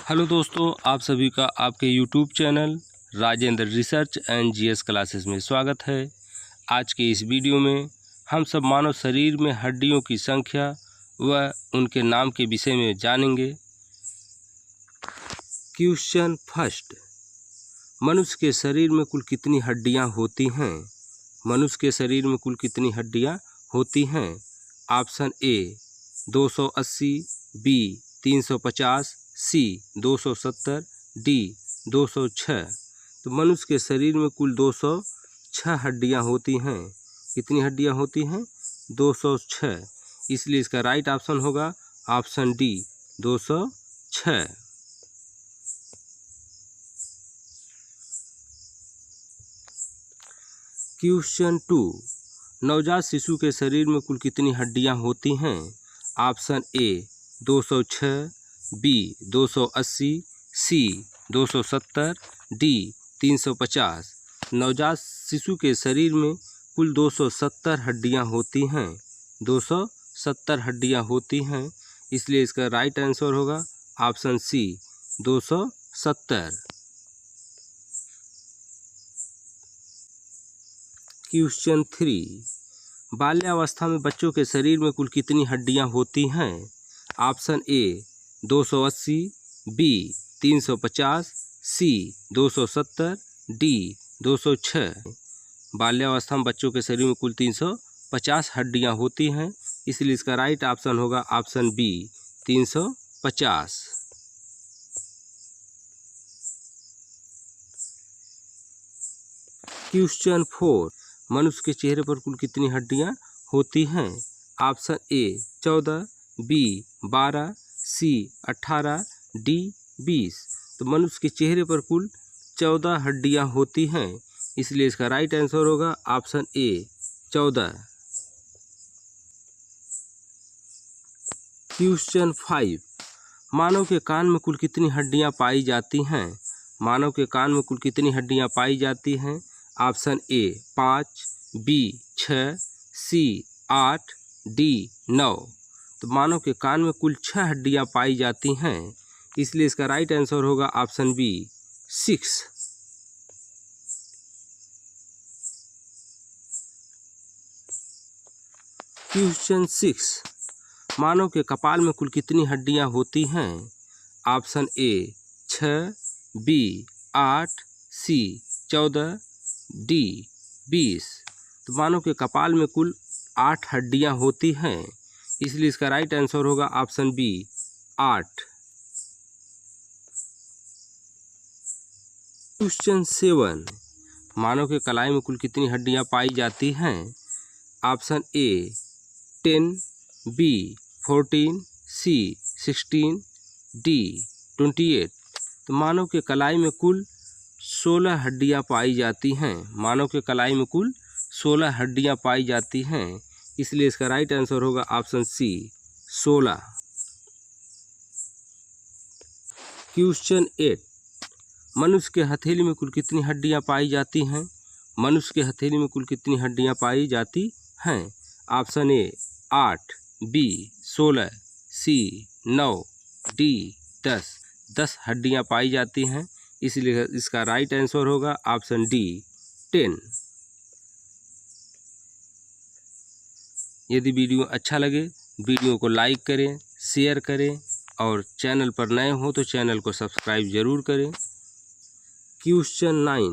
Hello दोस्तों, आप सभी का आपके YouTube channel Rajendra research and GS classes में स्वागत है। आज के इस वीडियो में हम सब मानव शरीर में हड्डियों की संख्या व उनके नाम के विषय में जानेंगे। क्वेश्चन फर्स्ट, मनुष्य के शरीर में कुल कितनी हड्डियां होती हैं? मनुष्य के शरीर में कुल कितनी हड्डियां होती हैं? Option A 280, B 350, C 270, D 206। तो मनुष्य के शरीर में कुल 206 हड्डियां होती हैं। कितनी हड्डियां होती हैं? 206। इसलिए इसका राइट ऑप्शन होगा ऑप्शन डी 206। क्वेश्चन 2, नवजात शिशु के शरीर में कुल कितनी हड्डियां होती हैं? Option A 206, B 280, C 270, D 350। नवजात शिशु के शरीर में कुल 270 हड्डियां होती हैं। 270 हड्डियां होती हैं, इसलिए इसका राइट आंसर होगा ऑप्शन सी 270। क्वेश्चन 3, बाल्यावस्था में बच्चों के शरीर में कुल कितनी हड्डियां होती हैं? Option A 280, B 350, C 270, D 206। बाल्यावस्था में बच्चों के शरीर में कुल 350 हड्डियां होती हैं, इसलिए इसका राइट ऑप्शन होगा ऑप्शन बी 350। क्वेश्चन 4, मनुष्य के चेहरे पर कुल कितनी हड्डियां होती हैं? Option A 14, B 12, C 18, D 20। तो मनुष्य के चेहरे पर कुल 14 हड्डियां होती हैं, इसलिए इसका राइट आंसर होगा ऑप्शन ए 14। क्वेश्चन 5, मानव के कान में कुल कितनी हड्डियां पाई जाती हैं? मानव के कान में कुल कितनी हड्डियां पाई जाती हैं? Option A 5, B 6, C 8, D 9। तो मानव के कान में कुल 6 हड्डियां पाई जाती हैं, इसलिए इसका राइट आंसर होगा ऑप्शन बी 6। क्वेश्चन 6, मानव के कपाल में कुल कितनी हड्डियां होती हैं? Option A 6, B 8, C 14, D 20। तो मानव के कपाल में कुल 8 हड्डियां होती हैं, इसलिए इसका राइट आंसर होगा ऑप्शन बी 8। क्वेश्चन 7, मानव के कलाई में कुल कितनी हड्डियां पाई जाती हैं? Option A 10, B 14, C 16, D 28। तो मानव के कलाई में कुल 16 हड्डियां पाई जाती हैं। मानव के कलाई में कुल 16 हड्डियां पाई जाती हैं, इसलिए इसका राइट आंसर होगा ऑप्शन सी 16। क्वेश्चन 8, मनुष्य के हथेली में कुल कितनी हड्डियां पाई जाती हैं? मनुष्य के हथेली में कुल कितनी हड्डियां पाई जाती हैं? Option A 8, B 16, C 9, D 10 हड्डियां पाई जाती हैं, इसलिए इसका राइट आंसर होगा ऑप्शन डी 10। यदि वीडियो अच्छा लगे, वीडियो को लाइक करें, शेयर करें और चैनल पर नए हो तो चैनल को सब्सक्राइब जरूर करें। क्वेश्चन 9,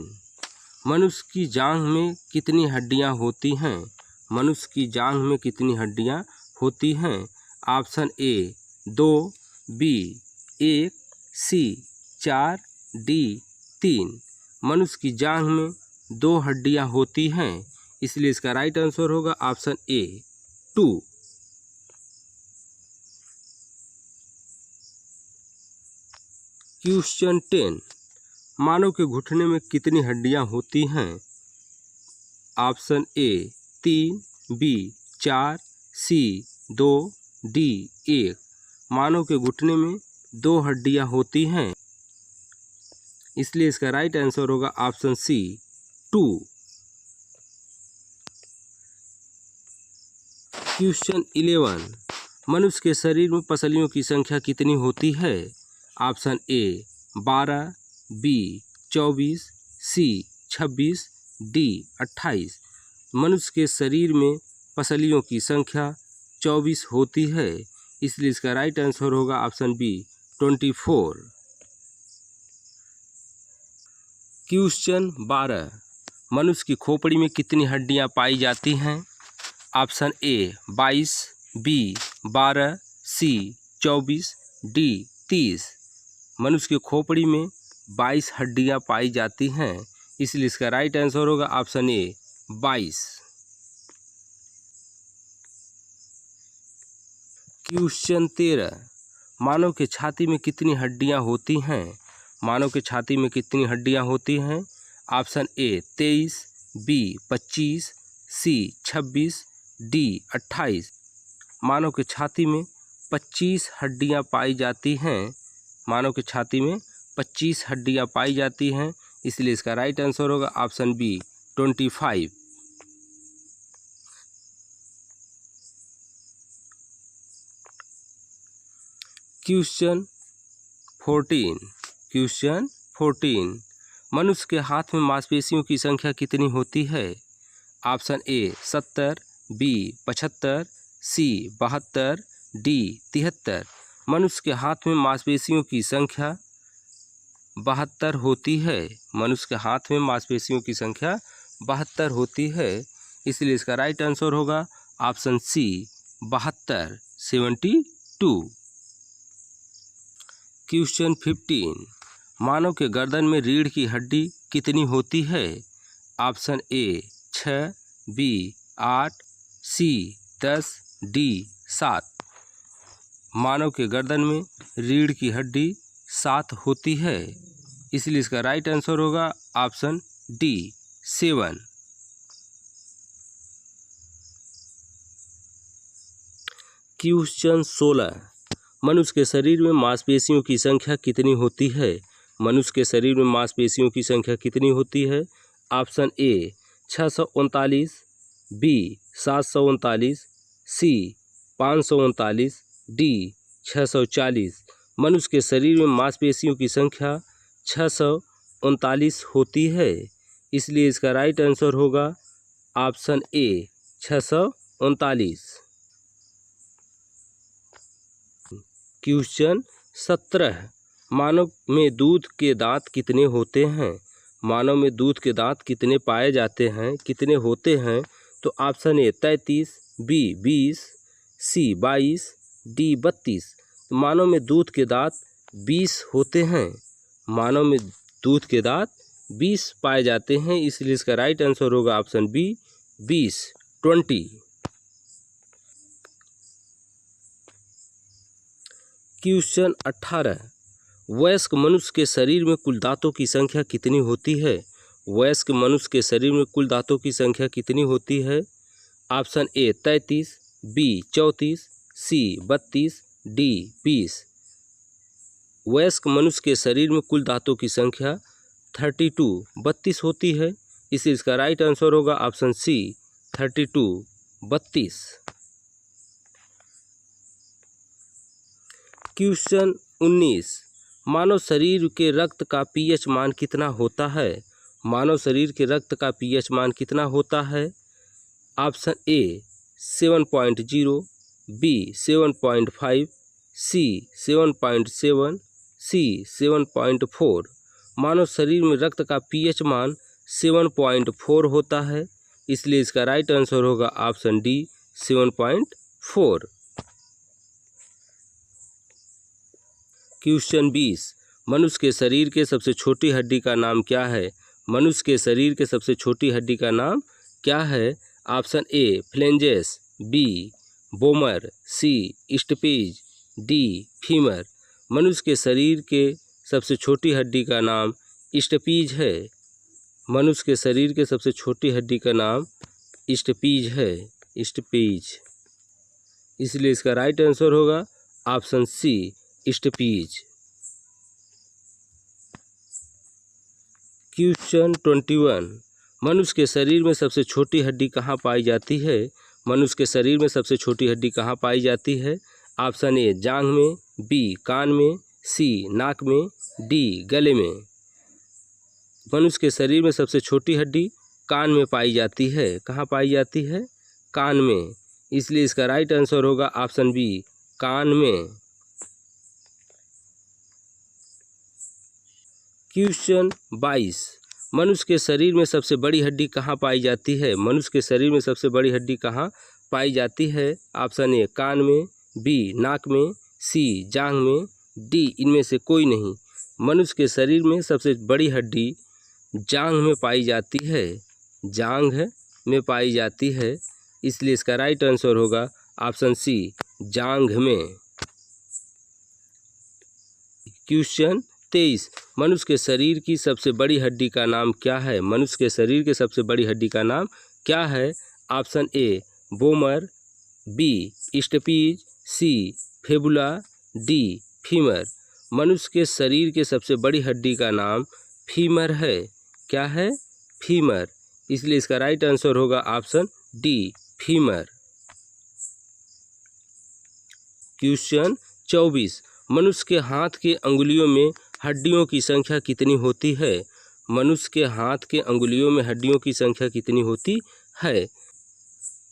मनुष्य की जांघ में कितनी हड्डियां होती हैं? मनुष्य की जांघ में कितनी हड्डियां होती हैं? Option A 2, B 1, C 4, D 3। मनुष्य की जांघ में 2 हड्डियां होती हैं, इसलिए इसका राइट आंसर होगा ऑप्शन ए 2। क्वेश्चन 10, मानव के घुटने में कितनी हड्डियां होती हैं? Option A 3, B 4, C 2, D 1। मानव के घुटने में 2 हड्डियां होती हैं, इसलिए इसका राइट आंसर होगा ऑप्शन सी 2। क्वेश्चन 11, मनुष्य के शरीर में पसलियों की संख्या कितनी होती है? Option A 12, B 24, C 26, D 28। मनुष्य के शरीर में पसलियों की संख्या 24 होती है, इसलिए इसका राइट आंसर होगा ऑप्शन बी 24। क्वेश्चन 12, मनुष्य की खोपड़ी में कितनी हड्डियां पाई जाती हैं? Option A 22, B 12, C 24, D 30। मनुष्य की खोपड़ी में 22 हड्डियां पाई जाती हैं, इसलिए इसका राइट आंसर होगा ऑप्शन ए 22। क्वेश्चन 13, मानव के छाती में कितनी हड्डियां होती हैं? मानव के छाती में कितनी हड्डियां होती हैं? Option A 23, B 25, C 26, D 28। मानव के छाती में 25 हड्डियां पाई जाती हैं। मानव के छाती में 25 हड्डियां पाई जाती हैं, इसलिए इसका राइट आंसर होगा ऑप्शन बी 25। क्वेश्चन 14, मनुष्य के हाथ में मांसपेशियों की संख्या कितनी होती है? Option A 70, B 75, C 72, D 73। मनुष्य के हाथ में मांसपेशियों की संख्या 72 होती है। मनुष्य के हाथ में मांसपेशियों की संख्या 72 होती है, इसलिए इसका राइट आंसर होगा ऑप्शन सी 72, 72। क्वेश्चन 15, मानव के गर्दन में रीढ़ की हड्डी कितनी होती है? Option A 6, B 8, C 10, D 7। मानव के गर्दन में रीढ़ की हड्डी 7 होती है, इसलिए इसका राइट आंसर होगा ऑप्शन डी 7। क्वेश्चन 16, मनुष्य के शरीर में मांसपेशियों की संख्या कितनी होती है? मनुष्य के शरीर में मांसपेशियों की संख्या कितनी होती है? Option A 639, B 739, C 539, D 640। मनुष्य के शरीर में मांसपेशियों की संख्या 639 होती है, इसलिए इसका राइट आंसर होगा ऑप्शन ए 639। क्वेश्चन 17, मानव में दूध के दांत कितने होते हैं? मानव में दूध के दांत कितने पाए जाते हैं, कितने होते हैं? तो option A 33, B 20, C 22, D 32। मानव में दूध के दांत 20 होते हैं। मानव में दूध के दांत 20 पाए जाते हैं, इसलिए इसका राइट आंसर होगा ऑप्शन बी 20, 20। क्वेश्चन 18, वयस्क मनुष्य के शरीर में कुल दांतों की संख्या कितनी होती है? वयस्क मनुष्य के शरीर में कुल दांतों की संख्या कितनी होती है? Option A 33, B 34, C 32, D 20। वयस्क मनुष्य के शरीर में कुल दांतों की संख्या 32 होती है, इसलिए इसका राइट आंसर होगा ऑप्शन सी 32। क्वेश्चन 19, मानव शरीर के रक्त का पीएच मान कितना होता है? मानव शरीर के रक्त का पीएच मान कितना होता है? ऑप्शन ए 7.0, बी 7.5, सी 7.7, सी 7.4। मानव शरीर में रक्त का पीएच मान 7.4 होता है, इसलिए इसका राइट आंसर होगा ऑप्शन डी 7.4। क्वेश्चन 20, मनुष्य के शरीर के सबसे छोटी हड्डी का नाम क्या है? मनुष्य के शरीर के सबसे छोटी हड्डी का नाम क्या है? Option A phalanges, B vomer, C stapes, D femur. मनुष्य के शरीर के सबसे छोटी हड्डी का नाम स्टपेज है। मनुष्य के शरीर के सबसे छोटी हड्डी का नाम स्टपेज है, स्टपेज। इसलिए इसका राइट आंसर होगा ऑप्शन सी स्टपेज। क्वेश्चन 21, मनुष्य के शरीर में सबसे छोटी हड्डी कहाँ पाई जाती है? मनुष्य के शरीर में सबसे छोटी हड्डी कहाँ पाई जाती है? ऑप्शन ए जांघ में, बी कान में, सी नाक में, डी गले में। मनुष्य के शरीर में सबसे छोटी हड्डी कान में पाई जाती है। कहाँ पाई जाती है? कान में। इसलिए इसका राइट आंसर होगा ऑप्शन बी, कान में। क्वेश्चन 22, मनुष्य के शरीर में सबसे बड़ी हड्डी कहाँ पाई जाती है? मनुष्य के शरीर में सबसे बड़ी हड्डी कहाँ पाई जाती है? ऑप्शन ए कान में, बी नाक में, सी जांघ में, डी इनमें से कोई नहीं। मनुष्य के शरीर में सबसे बड़ी हड्डी जांघ में पाई जाती है। जांघ में पाई जाती है, इसलिए इसका राइट आंसर होगा ऑप्शन सी, जांघ में। क्वेश्चन 23, मनुष्य के शरीर की सबसे बड़ी हड्डी का नाम क्या है? मनुष्य के शरीर के सबसे बड़ी हड्डी का नाम क्या है? Option A vomer, B stapes, C fibula, D femur. मनुष्य के शरीर के सबसे बड़ी हड्डी का नाम फीमर है। क्या है? फीमर। इसलिए इसका राइट आंसर होगा ऑप्शन डी, फीमर। क्वेश्चन 24, मनुष्य के हाथ के अंगुलियों में हड्डियों की संख्या कितनी होती है? मनुष्य के हाथ के अंगुलियों में हड्डियों की संख्या कितनी होती है?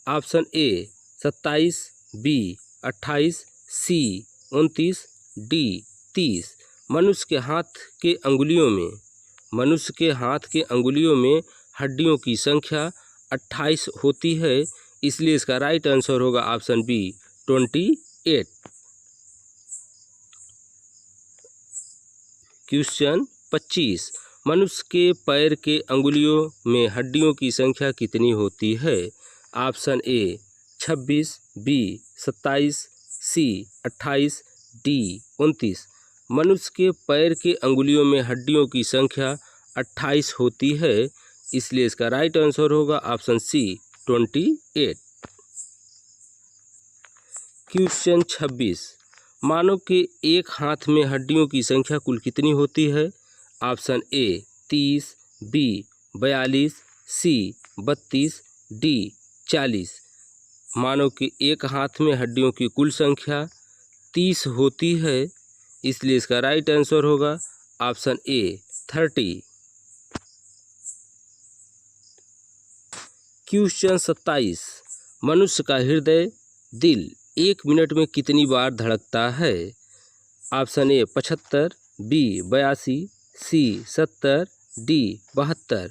Option A 27, B 28, C 29, D 30। मनुष्य के हाथ के अंगुलियों में हड्डियों की संख्या 28 होती है, इसलिए इसका राइट आंसर होगा ऑप्शन बी, 28। क्वेश्चन 25, मनुष्य के पैर के अंगुलियों में हड्डियों की संख्या कितनी होती है? Option A 26, B 27, C 28, D 29। मनुष्य के पैर के अंगुलियों में हड्डियों की संख्या 28 होती है, इसलिए इसका राइट आंसर होगा ऑप्शन सी, 28। क्वेश्चन 26, मानव के एक हाथ में हड्डियों की संख्या कुल कितनी होती है? Option A 30, B 42, C 32, D 40। मानव के एक हाथ में हड्डियों की कुल संख्या 30 होती है, इसलिए इसका राइट आंसर होगा ऑप्शन ए 30। क्वेश्चन 27, मनुष्य का हृदय दिल 1 मिनट में कितनी बार धड़कता है? Option A 75, B 82, C 70, D 72।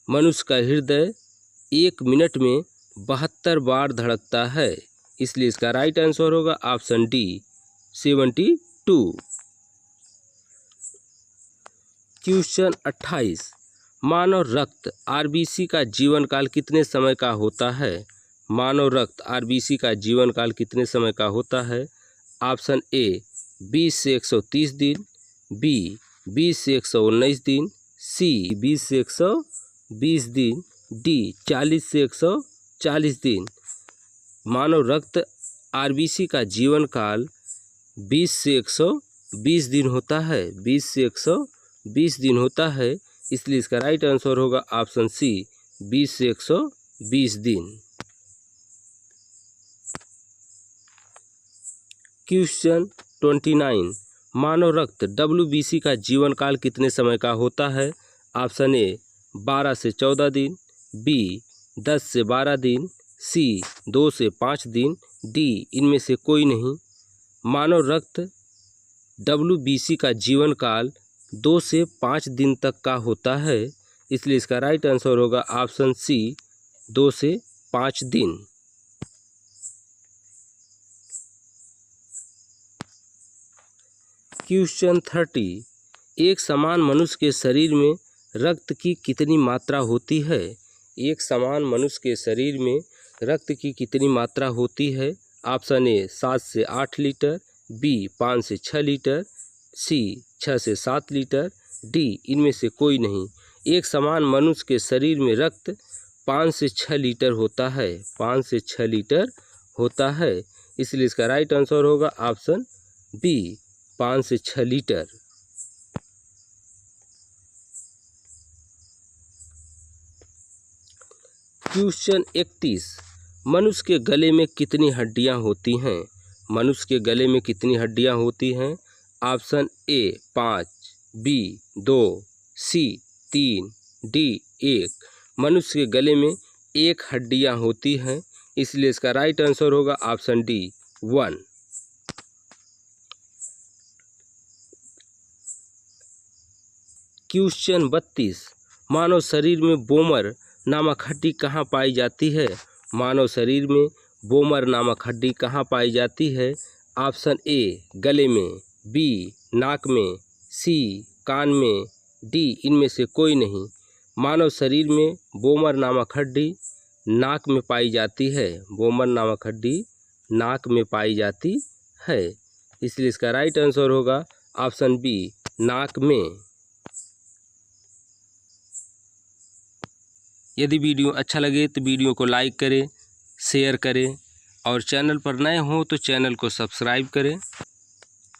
मनुष्य का हृदय 1 मिनट में 72 बार धड़कता है, इसलिए इसका राइट आंसर होगा ऑप्शन डी, 72। क्वेश्चन 28, मानव रक्त आरबीसी का जीवन काल कितने समय का होता है? मानव रक्त आरबीसी का जीवन काल कितने समय का होता है? ऑप्शन ए 20 से 130 दिन, बी 20 से 119 दिन, सी 20 से 120 दिन, डी 40 से 140 दिन। मानव रक्त आरबीसी का जीवन काल 20 से 120 दिन होता है। 20 से 120 दिन होता है, इसलिए इसका राइट आंसर होगा ऑप्शन सी, 20 से 120 दिन। क्वेश्चन 29, मानव रक्त WBC का जीवन काल कितने समय का होता है? ऑप्शन ए 12 से 14 दिन, बी 10 से 12 दिन, सी 2 से 5 दिन, डी इनमें से कोई नहीं। मानव रक्त WBC का जीवन काल 2 से 5 दिन तक का होता है, इसलिए इसका राइट आंसर होगा ऑप्शन सी, 2 से 5 दिन। क्वेश्चन 30, एक समान मनुष्य के शरीर में रक्त की कितनी मात्रा होती है? एक समान मनुष्य के शरीर में रक्त की कितनी मात्रा होती है? ऑप्शन ए 7 से 8 लीटर, बी 5 से 6 लीटर, सी 6 से 7 लीटर, डी इनमें से कोई नहीं। एक समान मनुष्य के शरीर में रक्त 5 से 6 लीटर होता है। 5 से 6 लीटर होता है, इसलिए इसका राइट आंसर होगा ऑप्शन बी, 5 से 6 लीटर। क्वेश्चन 31, मनुष्य के गले में कितनी हड्डियां होती हैं? मनुष्य के गले में कितनी हड्डियां होती हैं? Option A 5, B 2, C 3, D 1। मनुष्य के गले में 1 हड्डियां होती हैं, इसलिए इसका राइट आंसर होगा ऑप्शन डी 1। क्वेश्चन 32, मानव शरीर में बोमर नामक हड्डी कहाँ पाई जाती है? मानव शरीर में बोमर नामक हड्डी कहाँ पाई जाती है? ऑप्शन ए गले में, बी नाक में, सी कान में, डी इनमें से कोई नहीं। मानव शरीर में बोमर नामक हड्डी नाक में पाई जाती है। बोमर नामक हड्डी नाक में पाई जाती है, इसलिए इसका राइट आंसर होगा ऑप्शन बी नाक में। यदि वीडियो अच्छा लगे तो वीडियो को लाइक करें, शेयर करें और चैनल पर नए हों तो चैनल को सब्सक्राइब करें।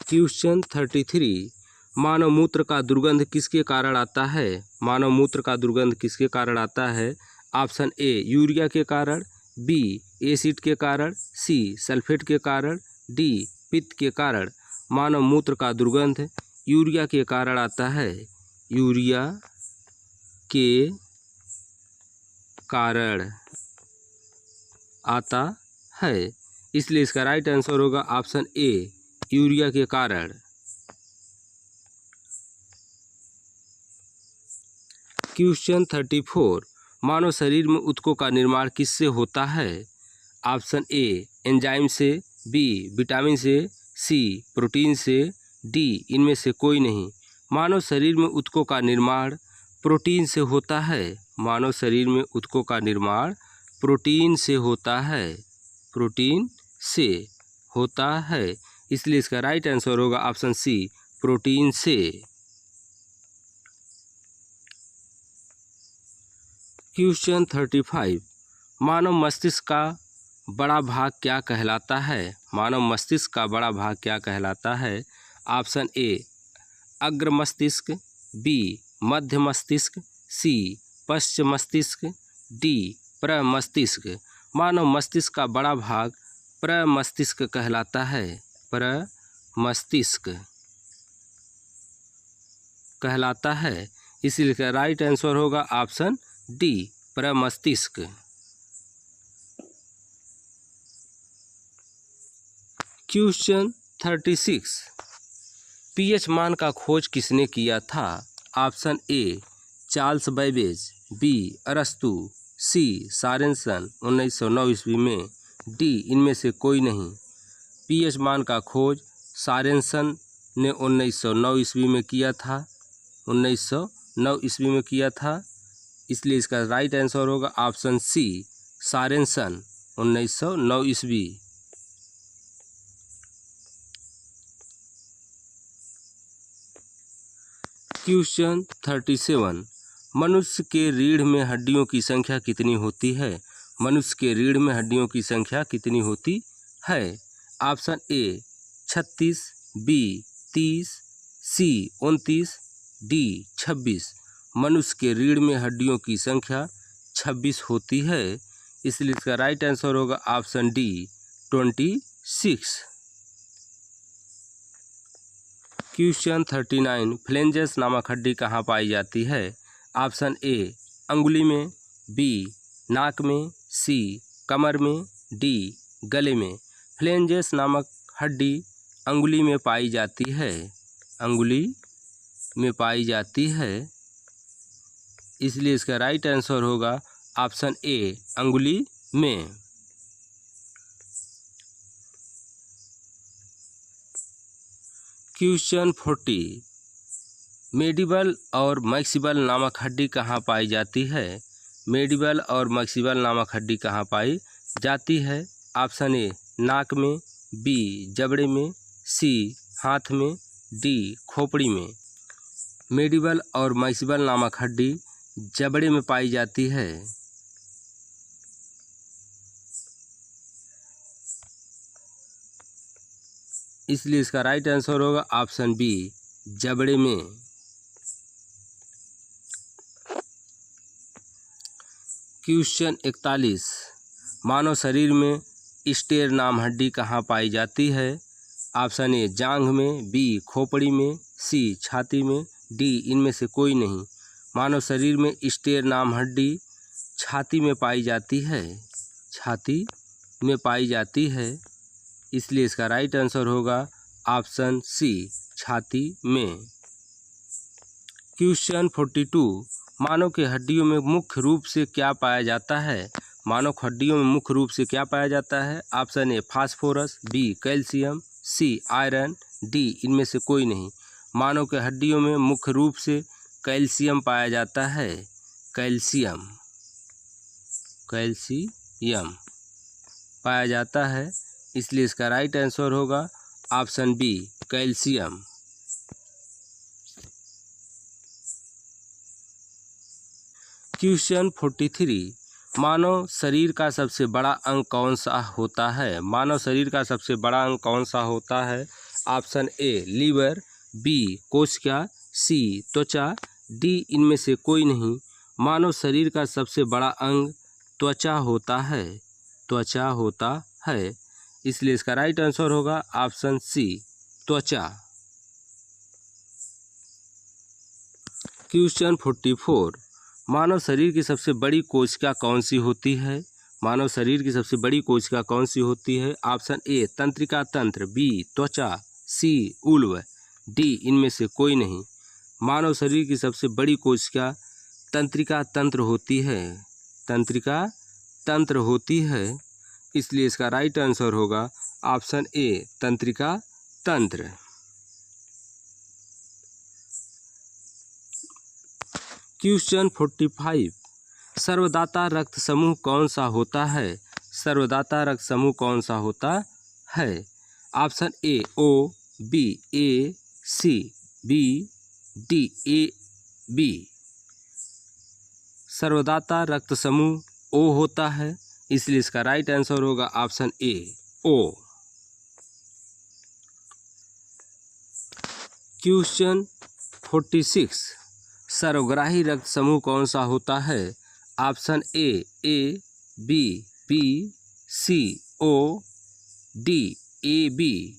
क्वेश्चन 33, मानव मूत्र का दुर्गंध किसके कारण आता है? मानव मूत्र का दुर्गंध किसके कारण आता है? ऑप्शन ए यूरिया के कारण, बी एसिड के कारण, सी सल्फेट के कारण, डी पित्त के कारण। मानव मूत्र का दुर्गंध यूरिया के कारण आता है। यूरिया के कारण आता है, इसलिए इसका राइट आंसर होगा ऑप्शन ए यूरिया के कारण। क्वेश्चन 34, मानव शरीर में ऊतकों का निर्माण किससे होता है? ऑप्शन ए एंजाइम से, बी विटामिन से, सी प्रोटीन से, डी इनमें से कोई नहीं। मानव शरीर में ऊतकों का निर्माण प्रोटीन से होता है। मानव शरीर में ऊतकों का निर्माण प्रोटीन से होता है। प्रोटीन से होता है, इसलिए इसका राइट आंसर होगा ऑप्शन सी प्रोटीन से। क्वेश्चन 35, मानव मस्तिष्क का बड़ा भाग क्या कहलाता है? मानव मस्तिष्क का बड़ा भाग क्या कहलाता है? ऑप्शन ए अग्र मस्तिष्क, बी मध्य मस्तिष्क, सी पश्च मस्तिष्क, डी प्रमस्तिष्क। मानव मस्तिष्क का बड़ा भाग प्रमस्तिष्क कहलाता है। प्रमस्तिष्क कहलाता है, इसीलिए इसका राइट आंसर होगा ऑप्शन डी प्रमस्तिष्क। क्वेश्चन 36, पीएच मान का खोज किसने किया था? Option A Charles Babbage, B अरस्तु, सी सॉरेनसन 1909 ईस्वी में, डी इनमें से कोई नहीं। पीएच मान का खोज सॉरेनसन ने 1909 ईस्वी में किया था। 1909 ईस्वी में किया था, इसलिए इसका राइट आंसर होगा ऑप्शन सी सॉरेनसन 1909 ईस्वी। क्वेश्चन 37, मनुष्य के रीढ़ में हड्डियों की संख्या कितनी होती है? मनुष्य के रीढ़ में हड्डियों की संख्या कितनी होती है? Option A 36, B 30, C 29, D 26। मनुष्य के रीढ़ में हड्डियों की संख्या 26 होती है, इसलिए इसका राइट आंसर होगा ऑप्शन डी 26। क्वेश्चन 39, फ्लेंजेस नामक हड्डी कहाँ पाई जाती है? ऑप्शन ए अंगुली में, बी नाक में, सी कमर में, डी गले में। फ्लेंजेस नामक हड्डी अंगुली में पाई जाती है। अंगुली में पाई जाती है, इसलिए इसका राइट आंसर होगा ऑप्शन ए अंगुली में। क्वेश्चन 40, मेडिबल और मैक्सिबल नामक हड्डी कहाँ पाई जाती है? मेडिबल और मैक्सिबल नामक हड्डी कहाँ पाई जाती है? ऑप्शन ए नाक में, बी जबड़े में, सी हाथ में, डी खोपड़ी में। मेडिबल और मैक्सिबल नामक हड्डी जबड़े में पाई जाती है। इसलिए इसका राइट आंसर होगा ऑप्शन बी जबड़े में। क्वेश्चन 41, मानव शरीर में स्टेर नाम हड्डी कहाँ पाई जाती है? ऑप्शन ए जांघ में, बी खोपड़ी में, सी छाती में, डी इनमें से कोई नहीं। मानव शरीर में स्टेर नाम हड्डी छाती में पाई जाती है, छाती में पाई जाती है, इसलिए इसका राइट आंसर होगा ऑप्शन सी छाती में। क्वेश्चन 42 मानव के हड्डियों में मुख्य रूप से क्या पाया जाता है? मानव हड्डियों में मुख्य रूप से क्या पाया जाता है? Option A phosphorus, B calcium, C iron, D इनमें से कोई नहीं। मानव के हड्डियों में मुख्य रूप से कैल्शियम पाया जाता है, कैल्शियम, कैल्शियम पाया जाता है, इसलिए इसका राइट आंसर होगा ऑप्शन बी कैल्शियम। क्वेश्चन 43 मानव शरीर का सबसे बड़ा अंग कौन सा होता है? मानव शरीर का सबसे बड़ा अंग कौन सा होता है? ऑप्शन ए लीवर, बी कोशिका, सी त्वचा, डी इनमें से कोई नहीं। मानव शरीर का सबसे बड़ा अंग त्वचा होता है, त्वचा होता है, इसलिए इसका राइट आंसर होगा ऑप्शन सी त्वचा। क्वेश्चन 44 मानव शरीर की सबसे बड़ी कोशिका कौन सी होती है? मानव शरीर की सबसे बड़ी कोशिका कौन सी होती है? ऑप्शन ए तंत्रिका तंत्र, बी त्वचा, सी उल्व, डी इनमें से कोई नहीं। मानव शरीर की सबसे बड़ी कोशिका तंत्रिका तंत्र होती है, तंत्रिका तंत्र होती है, इसलिए इसका राइट आंसर होगा ऑप्शन ए तंत्रिका तंत्र। क्वेश्चन 45 सर्वदाता रक्त समूह कौन सा होता है? सर्वदाता रक्त समूह कौन सा होता है? Option A O, B A, C B, D A B. सर्वदाता रक्त समूह ओ होता है, इसलिए इसका राइट आंसर होगा ऑप्शन ए ओ। क्वेश्चन 46 सर्वग्राही रक्त समूह कौन सा होता है? Option A B, B C O, D A B.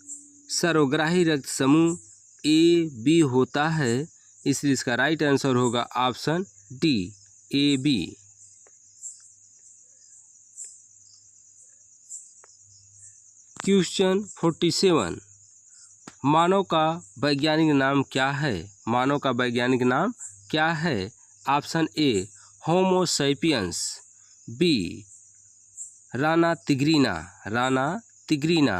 सर्वग्राही रक्त समूह ए बी होता है, इसलिए इसका राइट आंसर होगा option D A B. Question 47 मानव का वैज्ञानिक नाम क्या है? मानव का वैज्ञानिक नाम क्या है? Option A homo sapiens, B rana tigrina, rana tigrina,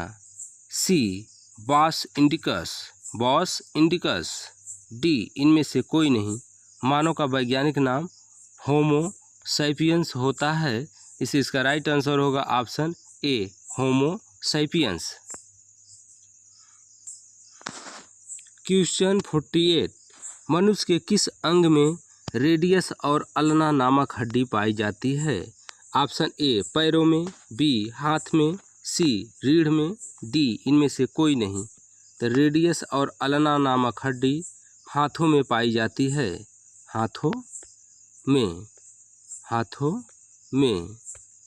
C bos indicus, bos indicus, D इनमें से कोई नहीं। मानव का वैज्ञानिक नाम होमो सैपियंस होता है, इसे इसका राइट आंसर होगा option A homo sapiens. Question 48 मनुष्य के किस अंग में रेडियस और अल्ना नामक हड्डी पाई जाती है? ऑप्शन ए पैरों में, बी हाथ में, सी रीढ़ में, डी इनमें से कोई नहीं। तो रेडियस और अल्ना नामक हड्डी हाथों में पाई जाती है, हाथों में, हाथों में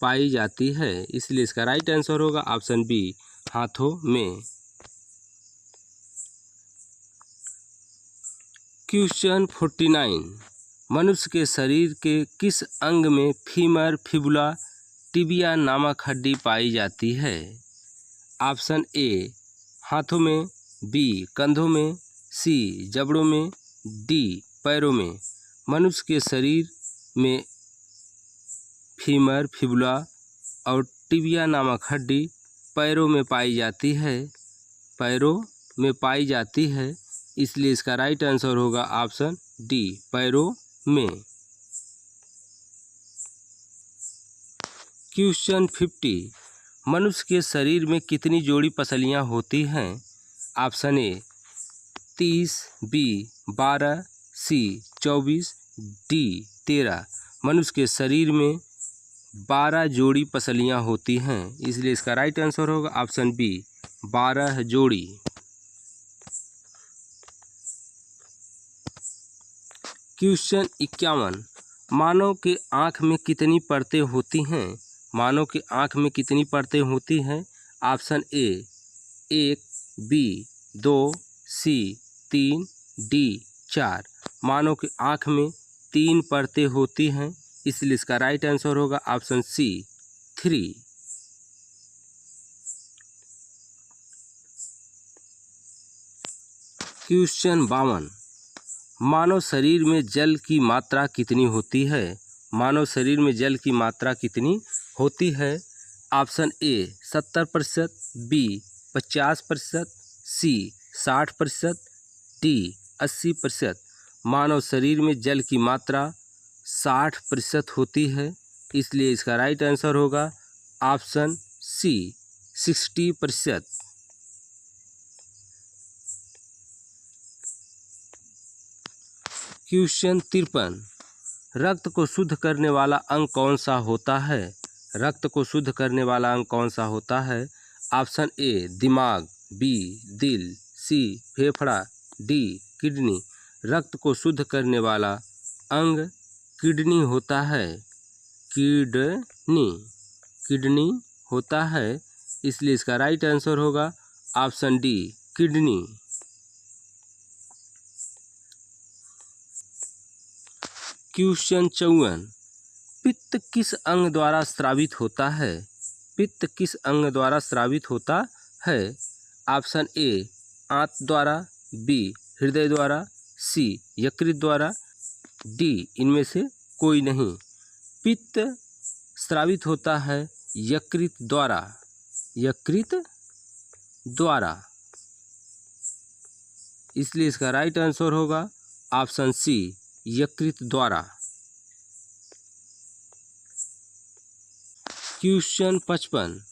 पाई जाती है, इसलिए इसका राइट आंसर होगा ऑप्शन बी हाथों में। क्वेश्चन 49 मनुष्य के शरीर के किस अंग में फीमर, फिबुला, टिबिया नामक हड्डी पाई जाती है? ऑप्शन ए हाथों में, बी कंधों में, सी जबड़ों में, डी पैरों में। मनुष्य के शरीर में फीमर, फिबुला और टिबिया नामक हड्डी पैरों में पाई जाती है, पैरों में पाई जाती है, इसलिए इसका राइट आंसर होगा ऑप्शन डी पैरों में। क्वेश्चन 50 मनुष्य के शरीर में कितनी जोड़ी पसलियां होती हैं? Option A 30, B 12, C 24, D 13। मनुष्य के शरीर में 12 जोड़ी पसलियां होती हैं, इसलिए इसका राइट आंसर होगा ऑप्शन बी 12 जोड़ी। क्वेश्चन 51 मानव के आँख में कितनी परतें होती हैं? मानव के आँख में कितनी परतें होती हैं? Option A 1, B 2, C 3, D 4। मानव की आँख में 3 परतें होती हैं, इसलिए इसका राइट आंसर होगा ऑप्शन सी 3। क्वेश्चन 52। मानव शरीर में जल की मात्रा कितनी होती है? मानव शरीर में जल की मात्रा कितनी होती है? Option A 70%, B 50%, C 60%, D 80%। मानव शरीर में जल की मात्रा 60% होती है, इसलिए इसका राइट आंसर होगा ऑप्शन सी 60%। क्वेश्चन 53। रक्त को शुद्ध करने वाला अंग कौन सा होता है? रक्त को शुद्ध करने वाला अंग कौन सा होता है? ऑप्शन ए दिमाग, बी दिल, सी फेफड़ा, डी किडनी। रक्त को शुद्ध करने वाला अंग किडनी होता है। किडनी होता है, इसलिए इसका राइट आंसर होगा ऑप्शन डी किडनी। क्वेश्चन 54। पित्त किस अंग द्वारा स्रावित होता है? पित्त किस अंग द्वारा स्रावित होता है? ऑप्शन ए आंत द्वारा, बी हृदय द्वारा, सी यकृत द्वारा, डी इनमें से कोई नहीं। पित्त स्रावित होता है यकृत द्वारा। यकृत द्वारा, इसलिए इसका राइट आंसर होगा ऑप्शन सी यकृत द्वारा। क्वेश्चन 55।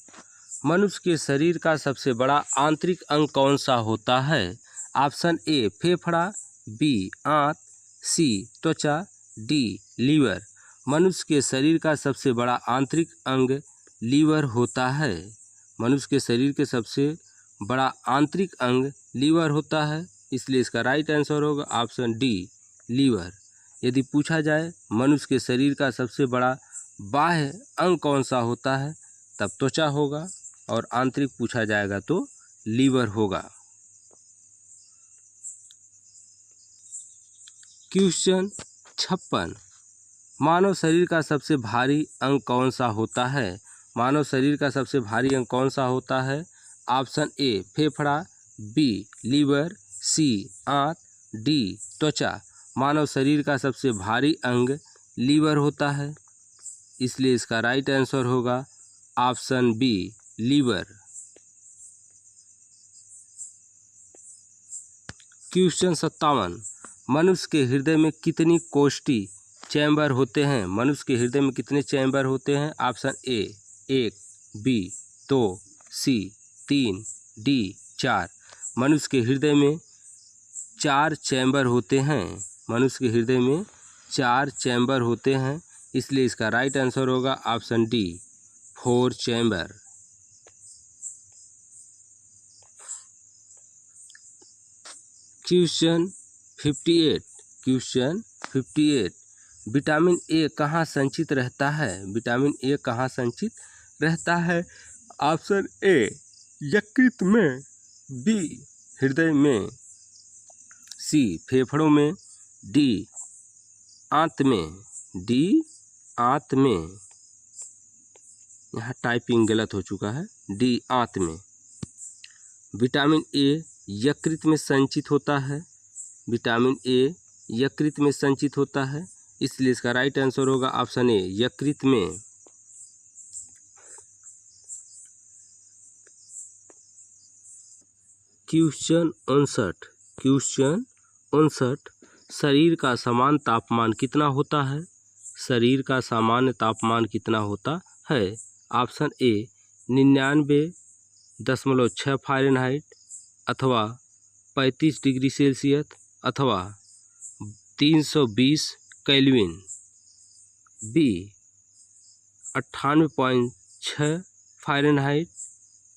मनुष्य के शरीर का सबसे बड़ा आंतरिक अंग कौन सा होता है? ऑप्शन ए फेफड़ा, बी आंत, सी त्वचा, डी लीवर। मनुष्य के शरीर का सबसे बड़ा आंतरिक अंग लीवर होता है। मनुष्य के शरीर के सबसे बड़ा आंतरिक अंग लीवर होता है, इसलिए इसका राइट आंसर होगा ऑप्शन डी लीवर। यदि पूछा जाए मनुष्य के शरीर का सबसे बड़ा बाह्य अंग कौन सा होता है, तब त्वचा होगा, और आंतरिक पूछा जाएगा तो लीवर होगा। क्वेश्चन 56। मानव शरीर का सबसे भारी अंग कौन सा होता है? मानव शरीर का सबसे भारी अंग कौन सा होता है? ऑप्शन ए फेफड़ा, बी लीवर, सी आंत, डी त्वचा। मानव शरीर का सबसे भारी अंग लीवर होता है, इसलिए इसका राइट आंसर होगा ऑप्शन बी लीवर। क्वेश्चन 57। मनुष्य के हृदय में कितनी कोष्ठी चैम्बर होते हैं? मनुष्य के हृदय में कितने चैम्बर होते हैं? Option A 1, B 2, C 3, D 4। मनुष्य के हृदय में 4 चैम्बर होते हैं। मनुष्य के हृदय में 4 चैम्बर होते हैं, इसलिए इसका राइट आंसर होगा option D 4 chamber. Question 58। Question 58। Vitamin A कहाँ संचित रहता है? विटामिन ए कहाँ संचित रहता है? ऑप्शन ए यकृत में, बी हृदय में, सी फेफड़ों में, डी आंत में। डी आंत में, यहाँ टाइपिंग गलत हो चुका है। डी आंत में। विटामिन ए यकृत में संचित होता है। विटामिन ए यकृत में संचित होता है, इसलिए इसका राइट आंसर होगा ऑप्शन ए यकृत में। क्वेश्चन 59। क्वेश्चन 59। शरीर का सामान्य तापमान कितना होता है? शरीर का सामान्य तापमान कितना होता है? ऑप्शन ए 99.6 फ़ारेनहाइट अथवा 35 डिग्री सेल्सियस अथवा 320 केल्विन, बी 98.6 फ़ारेनहाइट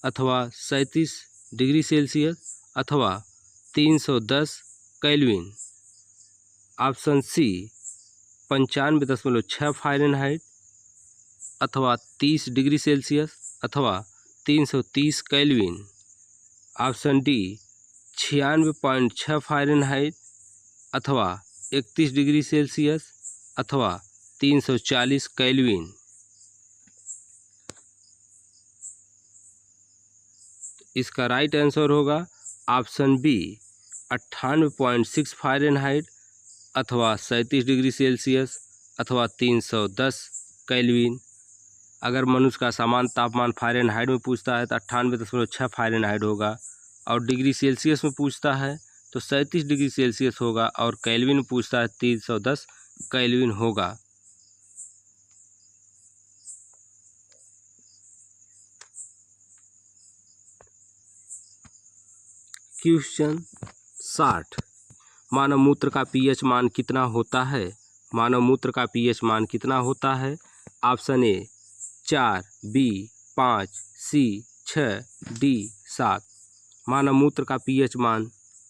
अथवा 37 डिग्री सेल्सियस अथवा 310 केल्विन। ऑप्शन सी 95.6 फ़ारेनहाइट अथवा 30 डिग्री सेल्सियस अथवा 330 केल्विन। ऑप्शन डी 96.6 फ़ारेनहाइट अथवा 31 डिग्री सेल्सियस अथवा 340 केल्विन। इसका राइट आंसर होगा ऑप्शन बी 98.6 फ़ारेनहाइट अथवा 37 डिग्री सेल्सियस अथवा 310 केल्विन। अगर मनुष्य का सामान्य तापमान फ़ारेनहाइट में पूछता है तो 98.6 फ़ारेनहाइट होगा, और डिग्री सेल्सियस में पूछता है तो 37 डिग्री सेल्सियस होगा, और केल्विन में पूछता है 310 केल्विन होगा। क्वेश्चन 60, मानव मूत्र का पीएच मान कितना होता है? मानव मूत्र का पीएच मान कितना होता है? Option A 4, B 5, C 6, D 7। मानव मूत्र का पीएच मान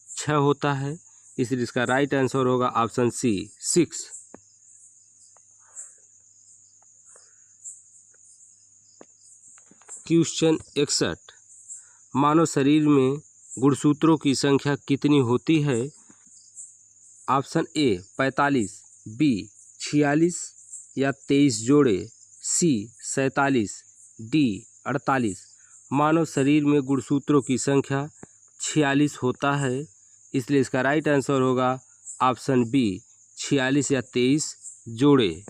6 होता है, इसलिए इसका राइट आंसर होगा ऑप्शन सी 6। क्वेश्चन 61, मानव शरीर में गुणसूत्रों की संख्या कितनी होती है? ऑप्शन ए 45, बी 46 या 23 जोड़े, सी 47, डी 48। मानव शरीर में गुणसूत्रों की संख्या 46 होता है, इसलिए इसका राइट आंसर होगा ऑप्शन बी 46 या 23 जोड़े।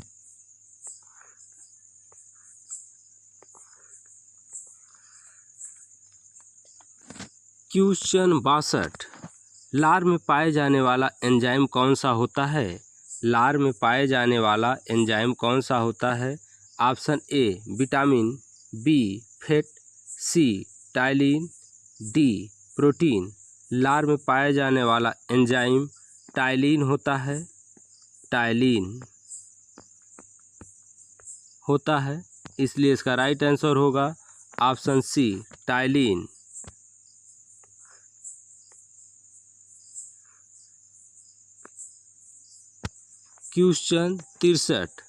क्वेश्चन 62, लार में पाए जाने वाला एंजाइम कौन सा होता है? लार में पाए जाने वाला एंजाइम कौन सा होता है? Option A vitamin, B fat, C ptyalin, D protein. लार में पाए जाने वाला एंजाइम टाइलिन होता है, टाइलिन होता है, इसलिए इसका राइट आंसर होगा ऑप्शन सी टाइलिन। क्वेश्चन 63,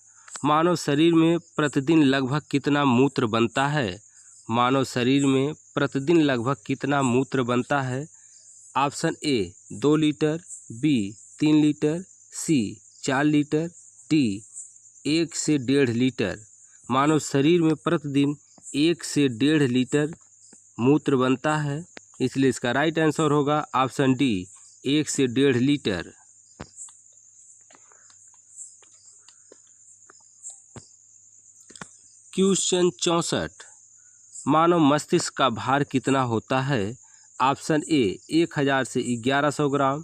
मानव शरीर में प्रतिदिन लगभग कितना मूत्र बनता है? मानव शरीर में प्रतिदिन लगभग कितना मूत्र बनता है? Option A 2 litre, B 3 litre, C 4 litre, D 1 से 1.5 लीटर। मानव शरीर में प्रतिदिन 1 से 1.5 लीटर मूत्र बनता है, इसलिए इसका राइट आंसर होगा ऑप्शन डी 1 से 1.5 लीटर। क्वेश्चन 64, मानव मस्तिष्क का भार कितना होता है? ऑप्शन ए 1000 से 1100 ग्राम,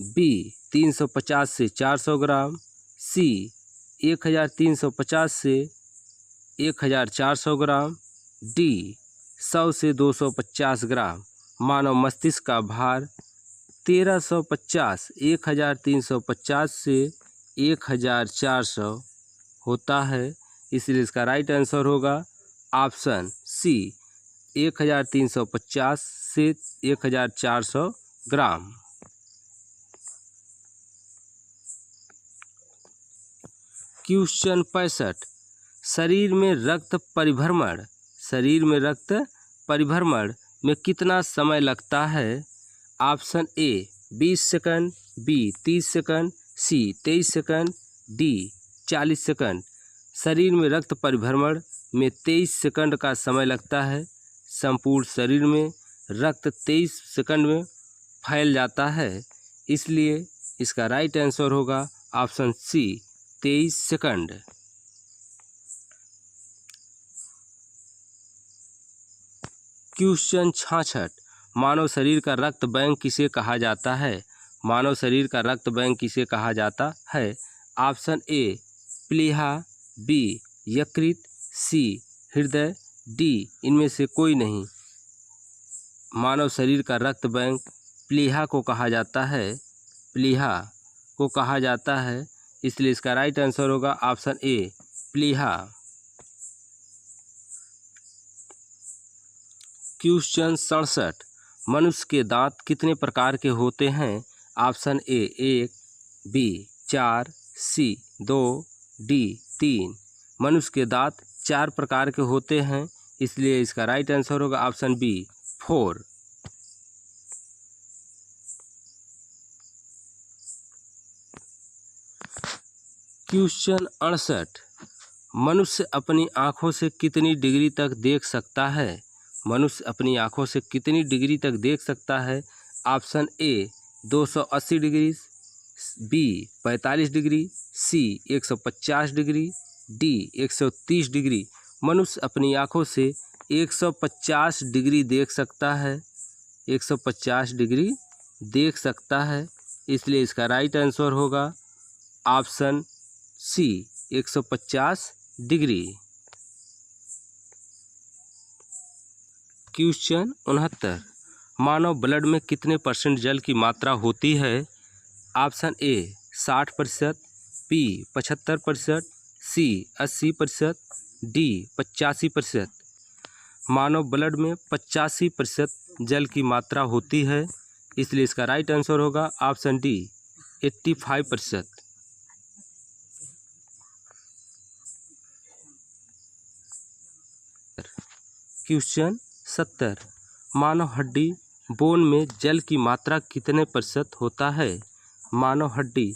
बी 350 से 400 ग्राम, सी 1350 से 1400 ग्राम, डी 100 से 250 ग्राम। मानव मस्तिष्क का भार 1350, 1350 से 1400 होता है, इसलिए इसका राइट आंसर होगा ऑप्शन सी 1350 से 1400 ग्राम। क्वेश्चन 65, शरीर में रक्त परिभ्रमण में कितना समय लगता है? Option A 20 second, B 30 second, C 23 second, D 40 second. शरीर में रक्त परिभ्रमण में 23 सेकंड का समय लगता है। संपूर्ण शरीर में रक्त 23 सेकंड में फैल जाता है, इसलिए इसका राइट आंसर होगा ऑप्शन सी 23 सेकंड। क्वेश्चन 66, मानव शरीर का रक्त बैंक किसे कहा जाता है? मानव शरीर का रक्त बैंक किसे कहा जाता है? ऑप्शन ए प्लीहा, बी यकृत, सी हृदय, डी इनमें से कोई नहीं। मानव शरीर का रक्त बैंक प्लीहा को कहा जाता है, प्लीहा को कहा जाता है, इसलिए इसका राइट आंसर होगा ऑप्शन ए प्लीहा। क्वेश्चन 67, मनुष्य के दांत कितने प्रकार के होते हैं? Option A 1, B 4, C 2, D 3। मनुष्य के दांत 4 प्रकार के होते हैं, इसलिए इसका राइट आंसर होगा ऑप्शन बी 4। क्वेश्चन 68। मनुष्य अपनी आँखों से कितनी डिग्री तक देख सकता है? मनुष्य अपनी आँखों से कितनी डिग्री तक देख सकता है? Option A 280 degree, B 45 degree, C 150 degree, D 130 degree. मनुष्य अपनी आँखों से 150 डिग्री देख सकता है, 150 डिग्री देख सकता है, इसलिए इसका राइट आंसर होगा ऑप्शन सी 150 डिग्री। क्वेश्चन 69। मानव ब्लड में कितने परसेंट जल की मात्रा होती है? Option A 60%, B 75%, C 80%, D 85%। मानव ब्लड में 85% जल की मात्रा होती है, इसलिए इसका राइट आंसर होगा ऑप्शन डी 85%। क्वेश्चन 70। मानव हड्डी बोन में जल की मात्रा कितने प्रतिशत होता है? मानव हड्डी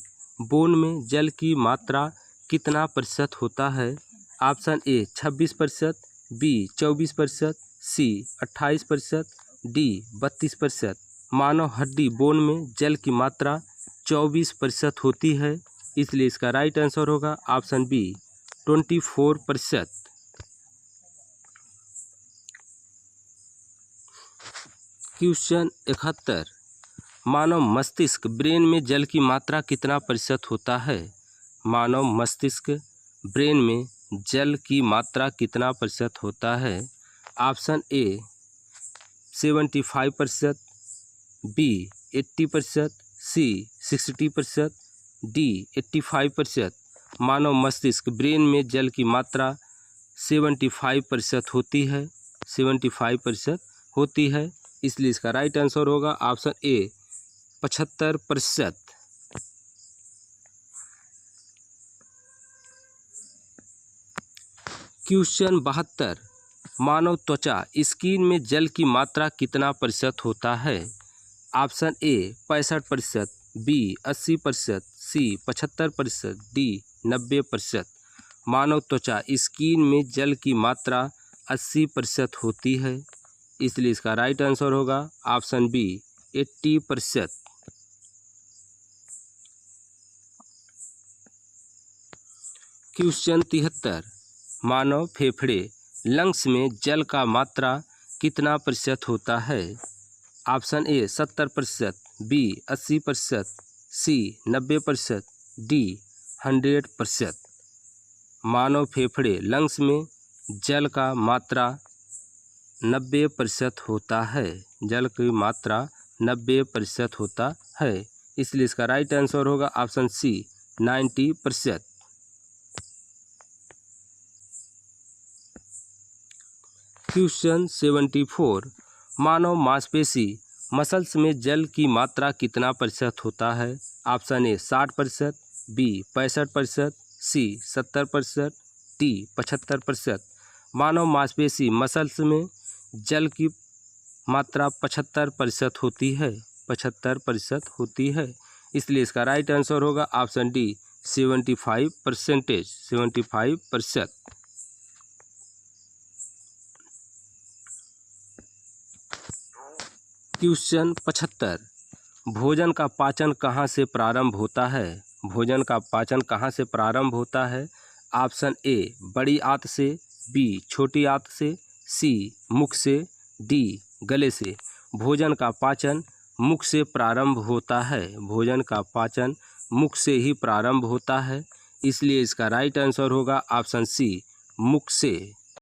बोन में जल की मात्रा कितना प्रतिशत होता है? Option A 26%, B 24%, C 28%, D 32%। मानव हड्डी बोन में जल की मात्रा 24% होती है, इसलिए इसका राइट आंसर होगा ऑप्शन बी 24%। क्वेश्चन 71। मानव मस्तिष्क ब्रेन में जल की मात्रा कितना प्रतिशत होता है? मानव मस्तिष्क ब्रेन में जल की मात्रा कितना प्रतिशत होता है? Option A 75%, B 80%, C 60%, D 85%। मानव मस्तिष्क ब्रेन में जल की मात्रा 75% होती है, 75% होती है, इसलिए इसका राइट आंसर होगा ऑप्शन ए 75%। क्वेश्चन 72। मानव त्वचा स्किन में जल की मात्रा कितना प्रतिशत होता है? Option A 65%, B 80%, C 75%, D 90%। मानव त्वचा स्किन में जल की मात्रा 80% होती है, इसलिए इसका राइट आंसर होगा ऑप्शन बी 80%। क्वेश्चन 73। मानव फेफड़े लंग्स में जल का मात्रा कितना प्रतिशत होता है? Option A 70%, B 80%, C 90%, D 100%। मानव फेफड़े लंग्स में जल का मात्रा 90% होता है, जल की मात्रा 90% होता है, इसलिए इसका राइट आंसर होगा ऑप्शन सी 90%। क्वेश्चन 74। मानव मांसपेशी मसल्स में जल की मात्रा कितना प्रतिशत होता है? Option A 60%, B 65%, C 70%, D 75%। मानव मांसपेशी मसल्स में जल की मात्रा 75% होती है, 75% होती है, इसलिए इसका राइट आंसर होगा ऑप्शन डी 75%, 75%। क्वेश्चन 75। भोजन का पाचन कहाँ से प्रारंभ होता है? भोजन का पाचन कहाँ से प्रारंभ होता है? ऑप्शन ए बड़ी आंत से, बी छोटी आंत से, सी मुख से, डी गले से। भोजन का पाचन मुख से प्रारंभ होता है, भोजन का पाचन मुख से ही प्रारंभ होता है, इसलिए इसका राइट आंसर होगा ऑप्शन सी मुख से।